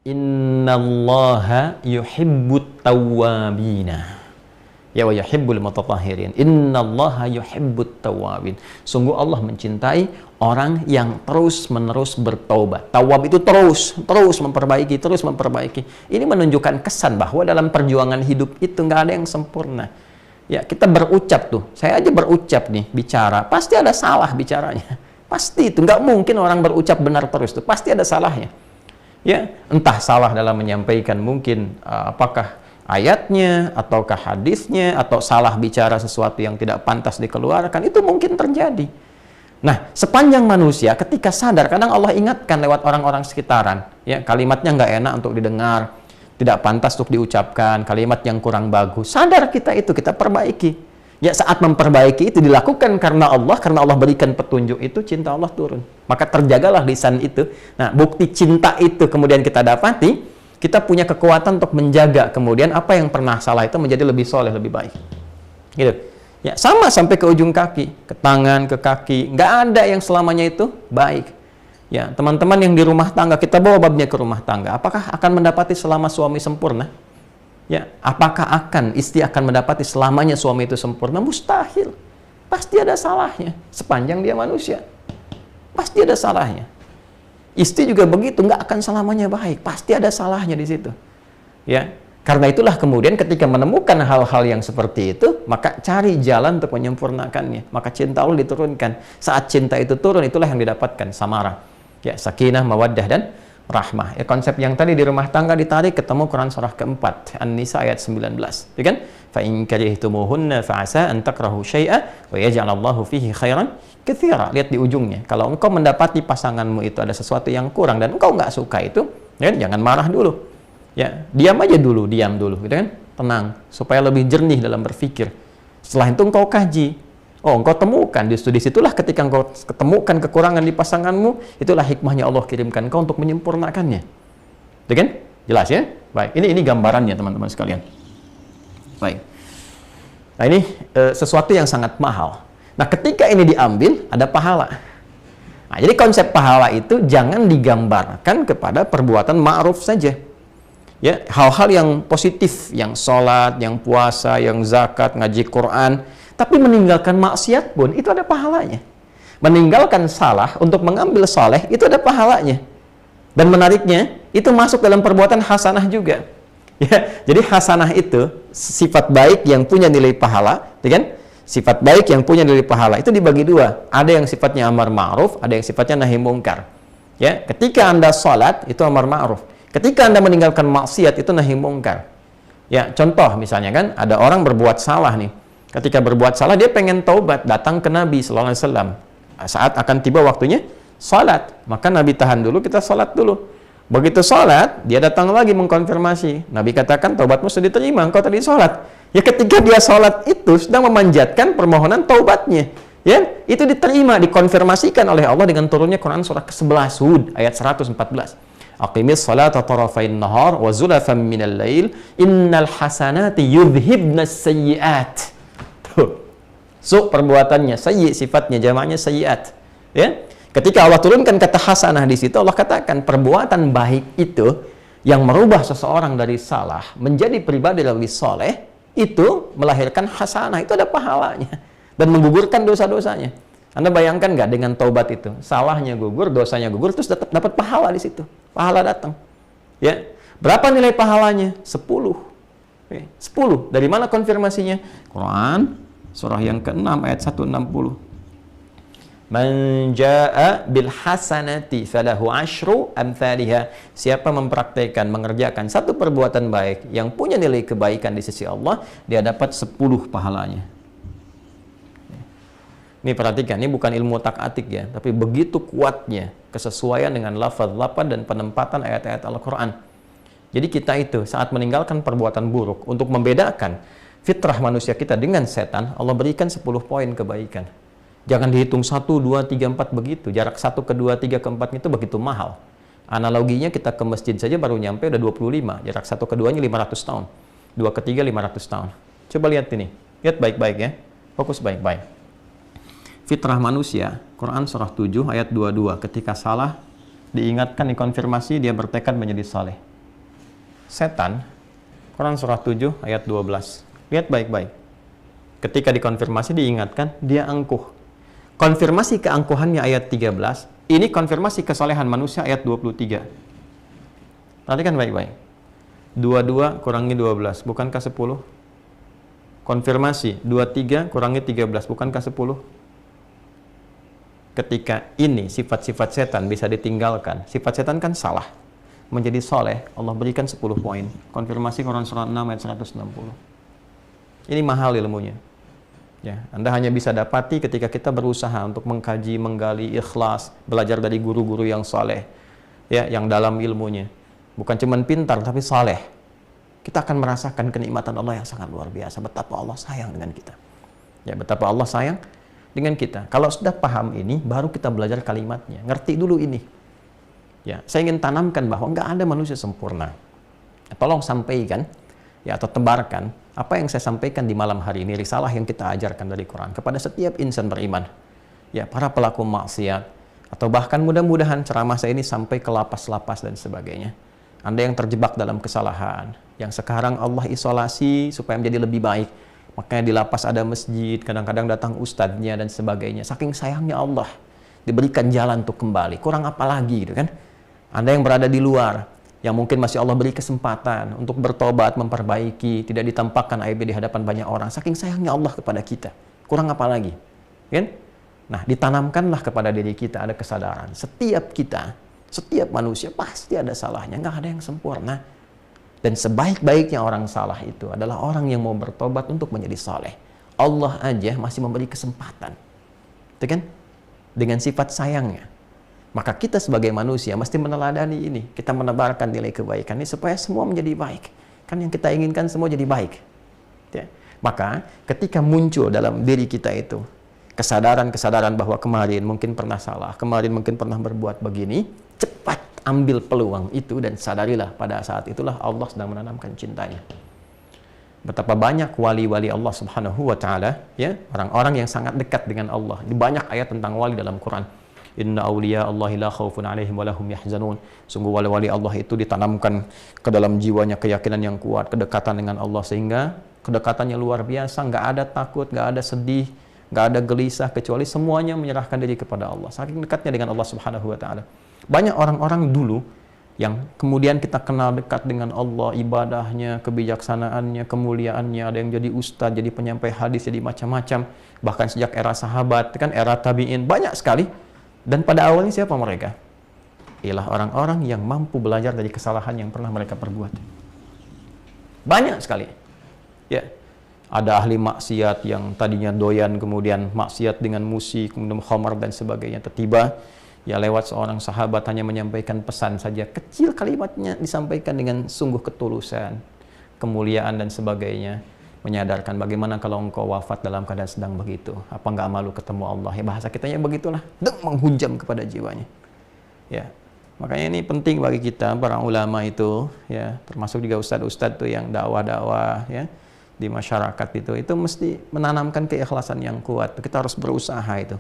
Innallaha yuhibbut tawwabina. Ya wa yuhibbul mutatahhirin. Innallaha yuhibbut tawwabin. Sungguh Allah mencintai orang yang terus-menerus bertaubat. Tawab itu terus memperbaiki. Ini menunjukkan kesan bahwa dalam perjuangan hidup itu nggak ada yang sempurna. Ya, kita berucap tuh. Saya aja berucap nih, bicara. Pasti ada salah bicaranya. Pasti itu. Nggak mungkin orang berucap benar terus tuh. Pasti ada salahnya. Ya, entah salah dalam menyampaikan mungkin apakah ayatnya, ataukah hadisnya, atau salah bicara sesuatu yang tidak pantas dikeluarkan, itu mungkin terjadi. Nah, sepanjang manusia ketika sadar, kadang Allah ingatkan lewat orang-orang sekitaran, ya, kalimatnya nggak enak untuk didengar, tidak pantas untuk diucapkan, kalimat yang kurang bagus. Sadar kita itu, kita perbaiki. Ya, saat memperbaiki itu dilakukan karena Allah berikan petunjuk itu, cinta Allah turun. Maka terjagalah lisan itu. Nah, bukti cinta itu kemudian kita dapati, kita punya kekuatan untuk menjaga kemudian apa yang pernah salah itu menjadi lebih soleh, lebih baik. Gitu. Ya, sama sampai ke ujung kaki, ke tangan, ke kaki. Nggak ada yang selamanya itu baik. Ya, teman-teman yang di rumah tangga, kita bawa babnya ke rumah tangga. Apakah akan mendapati selama suami sempurna? Ya, apakah istri akan mendapati selamanya suami itu sempurna? Mustahil. Pasti ada salahnya. Sepanjang dia manusia, pasti ada salahnya. Istri juga begitu, nggak akan selamanya baik. Pasti ada salahnya di situ. Ya, karena itulah kemudian ketika menemukan hal-hal yang seperti itu, maka cari jalan untuk menyempurnakannya. Maka cinta Allah diturunkan. Saat cinta itu turun, itulah yang didapatkan samarah. Ya, sakinah, mawaddah, dan rahmah. Ya, konsep yang tadi di rumah tangga ditarik ketemu Quran surah keempat, An-Nisa ayat 19. Ya kan? Fa in karihtumuhunna fa 'asa an takrahu syai'a wa yaj'alallahu fihi khairan katsira. Lihat di ujungnya. Kalau engkau mendapati pasanganmu itu ada sesuatu yang kurang dan engkau nggak suka itu, ya, jangan marah dulu. Ya, diam dulu, gitu kan? Tenang, supaya lebih jernih dalam berpikir. Setelah itu engkau kaji. Oh, engkau temukan, disitulah ketika engkau ketemukan kekurangan di pasanganmu, itulah hikmahnya Allah kirimkan engkau untuk menyempurnakannya. Itu kan? Jelas ya? Baik, ini gambarannya teman-teman sekalian. Baik. Nah, ini sesuatu yang sangat mahal. Nah, ketika ini diambil, ada pahala. Nah, jadi konsep pahala itu jangan digambarkan kepada perbuatan ma'ruf saja. Ya, hal-hal yang positif, yang sholat, yang puasa, yang zakat, ngaji Quran, tapi meninggalkan maksiat pun itu ada pahalanya. Meninggalkan salah untuk mengambil soleh itu ada pahalanya. Dan menariknya, itu masuk dalam perbuatan hasanah juga. Ya, jadi hasanah itu sifat baik yang punya nilai pahala, ya kan? Sifat baik yang punya nilai pahala itu dibagi dua. Ada yang sifatnya amar ma'ruf, ada yang sifatnya nahi mungkar. Ya, ketika Anda sholat itu amar ma'ruf. Ketika Anda meninggalkan maksiat itu nahi mungkar. Ya, contoh misalnya kan, ada orang berbuat salah nih. Ketika berbuat salah, dia pengen taubat, datang ke Nabi Sallallahu Alaihi Wasallam. Saat akan tiba waktunya salat, maka Nabi tahan dulu, kita salat dulu. Begitu salat, dia datang lagi mengkonfirmasi. Nabi katakan, taubatmu sudah diterima, engkau tadi salat. Ya, ketika dia salat itu sedang memanjatkan permohonan taubatnya. Ya, itu diterima, dikonfirmasikan oleh Allah dengan turunnya Quran surah ke-11 Hud ayat 114. Aqimis salata tarafain nahar wa zulafan minal lail innal hasanati yudhibnas sayyi'at. So, perbuatannya sayyi, sifatnya jamaknya sayyiat. Ya, ketika Allah turunkan kata hasanah di situ, Allah katakan perbuatan baik itu yang merubah seseorang dari salah menjadi pribadi yang lebih soleh, itu melahirkan hasanah, itu ada pahalanya dan menggugurkan dosa-dosanya. Anda bayangkan nggak dengan taubat itu, salahnya gugur, dosanya gugur, terus dapat pahala di situ, pahala datang. Ya, berapa nilai pahalanya? 10. 10. Dari mana konfirmasinya? Quran surah yang ke-6 ayat 160. Man jaa'a bil hasanati falahu asyru amsalihha. Siapa mempraktikkan, mengerjakan satu perbuatan baik yang punya nilai kebaikan di sisi Allah, dia dapat 10 pahalanya. Ini perhatikan, ini bukan ilmu otak-atik ya, tapi begitu kuatnya kesesuaian dengan lafaz-lafaz dan penempatan ayat-ayat Al-Qur'an. Jadi kita itu saat meninggalkan perbuatan buruk, untuk membedakan fitrah manusia kita dengan setan, Allah berikan 10 poin kebaikan. Jangan dihitung 1, 2, 3, 4 begitu. Jarak 1 ke 2, 3 ke 4 itu begitu mahal. Analoginya kita ke masjid saja baru nyampe udah 25. Jarak 1 ke 2-nya 500 tahun. 2 ke 3, 500 tahun. Coba lihat ini. Lihat baik-baik ya. Fokus baik-baik. Fitrah manusia, Quran surah 7 ayat 22. Ketika salah, diingatkan, dikonfirmasi, dia bertekad menjadi saleh. Setan, Quran surah 7 ayat 12. Lihat baik-baik. Ketika dikonfirmasi, diingatkan, dia angkuh. Konfirmasi keangkuhannya ayat 13. Ini konfirmasi kesalehan manusia ayat 23. Perhatikan baik-baik. 22 kurangi 12, bukankah 10? Konfirmasi, 23 kurangi 13, bukankah 10? Ketika ini sifat-sifat setan bisa ditinggalkan, sifat setan kan salah, menjadi soleh, Allah berikan 10 poin. Konfirmasi Quran surah 6 ayat 160. Ini mahal ilmunya. Ya, Anda hanya bisa dapati ketika kita berusaha untuk mengkaji, menggali, ikhlas, belajar dari guru-guru yang soleh, ya, yang dalam ilmunya. Bukan cuma pintar, tapi soleh. Kita akan merasakan kenikmatan Allah yang sangat luar biasa. Betapa Allah sayang dengan kita. Ya, betapa Allah sayang dengan kita. Kalau sudah paham ini, baru kita belajar kalimatnya. Ngerti dulu ini. Ya, saya ingin tanamkan bahwa nggak ada manusia sempurna. Tolong sampaikan, ya, atau tebarkan apa yang saya sampaikan di malam hari ini, risalah yang kita ajarkan dari Quran kepada setiap insan beriman. Ya, para pelaku maksiat, atau bahkan mudah-mudahan ceramah saya ini sampai ke lapas-lapas dan sebagainya. Anda yang terjebak dalam kesalahan, yang sekarang Allah isolasi supaya menjadi lebih baik. Makanya di lapas ada masjid, kadang-kadang datang ustadznya dan sebagainya. Saking sayangnya Allah, diberikan jalan untuk kembali. Kurang apa lagi gitu kan? Anda yang berada di luar, yang mungkin masih Allah beri kesempatan untuk bertobat, memperbaiki, tidak ditampakkan aibnya di hadapan banyak orang. Saking sayangnya Allah kepada kita. Kurang apa lagi? Kan? Nah, ditanamkanlah kepada diri kita ada kesadaran. Setiap kita, setiap manusia pasti ada salahnya, nggak ada yang sempurna. Dan sebaik-baiknya orang salah itu adalah orang yang mau bertobat untuk menjadi saleh. Allah aja masih memberi kesempatan. Itu kan? Dengan sifat sayangnya. Maka kita sebagai manusia mesti meneladani ini. Kita menebarkan nilai kebaikan ini supaya semua menjadi baik. Kan yang kita inginkan semua jadi baik. Ya. Maka ketika muncul dalam diri kita itu kesadaran-kesadaran bahwa kemarin mungkin pernah salah, kemarin mungkin pernah berbuat begini, cepat ambil peluang itu dan sadarilah pada saat itulah Allah sedang menanamkan cintanya. Betapa banyak wali-wali Allah Subhanahu wa taala, ya, orang-orang yang sangat dekat dengan Allah. Di banyak ayat tentang wali dalam Quran. Inna awliya Allahi la khaufun alaihim wa lahum yahzanun. Sungguh wali-wali Allah itu ditanamkan ke dalam jiwanya keyakinan yang kuat, kedekatan dengan Allah, sehingga kedekatannya luar biasa, nggak ada takut, nggak ada sedih, nggak ada gelisah, kecuali semuanya menyerahkan diri kepada Allah. Saking dekatnya dengan Allah Subhanahu wa taala. Banyak orang-orang dulu yang kemudian kita kenal dekat dengan Allah, ibadahnya, kebijaksanaannya, kemuliaannya, ada yang jadi ustadz, jadi penyampai hadis, jadi macam-macam. Bahkan sejak era sahabat, kan era tabi'in, banyak sekali. Dan pada awalnya siapa mereka? Ialah orang-orang yang mampu belajar dari kesalahan yang pernah mereka perbuat. Banyak sekali. Ya. Ada ahli maksiat yang tadinya doyan, kemudian maksiat dengan musik, kemudian khamar dan sebagainya. Tiba-tiba ya lewat seorang sahabat hanya menyampaikan pesan saja, kecil kalimatnya disampaikan dengan sungguh ketulusan, kemuliaan dan sebagainya, menyadarkan bagaimana kalau engkau wafat dalam keadaan sedang begitu, apa nggak malu ketemu Allah? Ya bahasa kitanya begitulah, menghujam kepada jiwanya. Ya, makanya ini penting bagi kita para ulama itu, ya, termasuk juga ustadz-ustadz tuh yang dakwah-dakwah, ya, di masyarakat itu mesti menanamkan keikhlasan yang kuat. Kita harus berusaha itu.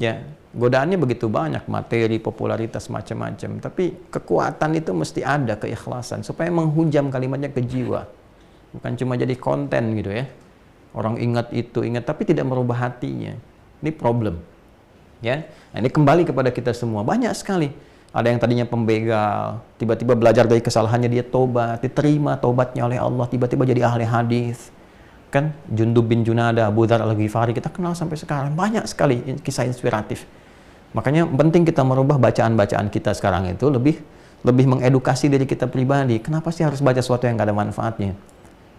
Ya, godaannya begitu banyak, materi, popularitas, macam-macam. Tapi kekuatan itu mesti ada, keikhlasan, supaya menghujam kalimatnya ke jiwa. Bukan cuma jadi konten gitu ya. Orang ingat itu, ingat, tapi tidak merubah hatinya. Ini problem. Ya, nah, ini kembali kepada kita semua. Banyak sekali. Ada yang tadinya pembegal, tiba-tiba belajar dari kesalahannya, dia tobat, diterima tobatnya oleh Allah, tiba-tiba jadi ahli hadis. Kan Jundub bin Junadah, Abu Dzar Al-Ghifari, kita kenal sampai sekarang. Banyak sekali kisah inspiratif. Makanya penting kita merubah bacaan-bacaan kita sekarang itu lebih mengedukasi diri kita pribadi. Kenapa sih harus baca sesuatu yang gak ada manfaatnya?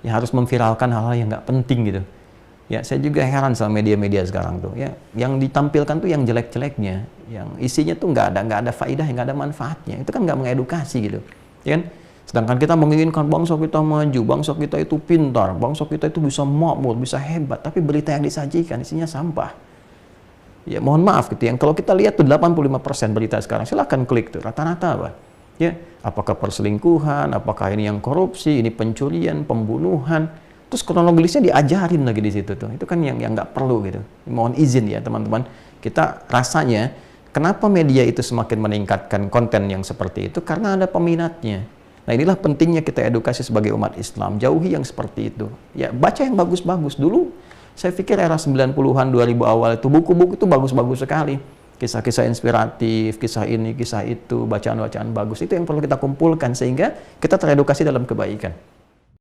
Ya harus memviralkan hal-hal yang gak penting gitu. Ya, saya juga heran sama media-media sekarang tuh. Ya, yang ditampilkan tuh yang jelek-jeleknya, yang isinya tuh nggak ada faidah, nggak ada manfaatnya. Itu kan nggak mengedukasi gitu, ya kan? Sedangkan kita menginginkan bangsa kita maju, bangsa kita itu pintar, bangsa kita itu bisa makmur, bisa hebat. Tapi berita yang disajikan isinya sampah. Ya mohon maaf gitu. Yang kalau kita lihat tuh 85% berita sekarang, silahkan klik tuh. Rata-rata apa? Ya, apakah perselingkuhan, apakah ini yang korupsi, ini pencurian, pembunuhan. Terus kronologisnya diajarin lagi di situ tuh. Itu kan yang nggak perlu gitu. Mohon izin ya teman-teman. Kita rasanya Kenapa media itu semakin meningkatkan konten yang seperti itu? Karena ada peminatnya. Nah, inilah pentingnya kita edukasi sebagai umat Islam. Jauhi yang seperti itu. Ya, baca yang bagus-bagus. Dulu, saya pikir era 90-an, 2000 awal itu, buku-buku itu bagus-bagus sekali. Kisah-kisah inspiratif, kisah ini, kisah itu, bacaan-bacaan bagus. Itu yang perlu kita kumpulkan, sehingga kita teredukasi dalam kebaikan.